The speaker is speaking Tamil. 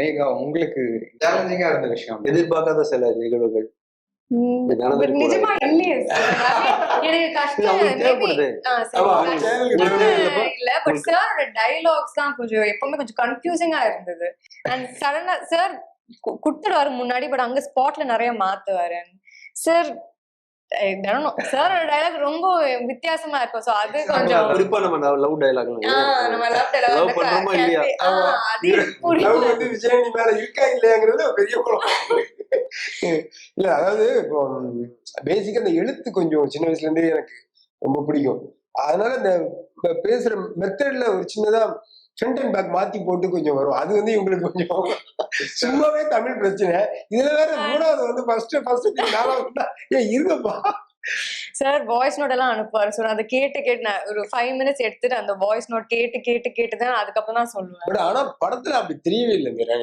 மேகா உங்களுக்கு சேலஞ்சிங்கா இருந்த விஷயம் எதிர்பார்க்காத சில நிகழ்வுகள் நிஜமா இல்லையே எனக்கு கஷ்டம் இல்ல. பட் சாரோட டயலாக்ஸ் தான் கொஞ்சம் எப்பவுமே கொஞ்சம் கன்ஃபியூசிங்கா இருந்தது. அண்ட் சடனா சார் குடுத்துடுவாரு முன்னாடி, பட் அங்க ஸ்பாட்ல நிறைய மாத்துவாரு சார். சாரோட டயலாக் ரொம்ப வித்தியாசமா இருக்கும். சோ அது கொஞ்சம் குறிப்பா நம்ம லவ் டயலாக் நம்ம லவ் டயலாக் பண்றோமா இல்லையா, லவ் வந்து விஜயனி மேல இருக்கா இல்லையாங்கிறது பெரிய இல்ல. அதாவது இப்போ பேசிக்கா இந்த எழுத்து கொஞ்சம் சின்ன வயசுல இருந்தே எனக்கு ரொம்ப பிடிக்கும். அதனால இந்த பேசுற மெத்தட்ல ஒரு சின்னதா ஃப்ரண்ட் அண்ட் பேக் மாத்தி போட்டு கொஞ்சம் வரும். அது வந்து இவங்களுக்கு கொஞ்சம் சும்மாவே தமிழ் பிரச்சனை. இதுல வேற மூணாவது வந்து ஃபர்ஸ்ட் நாலாவது ஏன் இருங்கப்பா. சார் வாய்ஸ் நோட் எல்லாம் அனுப்புவாரு. ஸோ அதை கேட்டு நான் ஒரு 5 மினிட்ஸ் எடுத்துட்டு அந்த வாய்ஸ் நோட் கேட்டு தான் அதுக்கப்புறம் தான் சொல்லுவேன். ஆனா படத்துல அப்படி தெரியவே இல்லைங்க.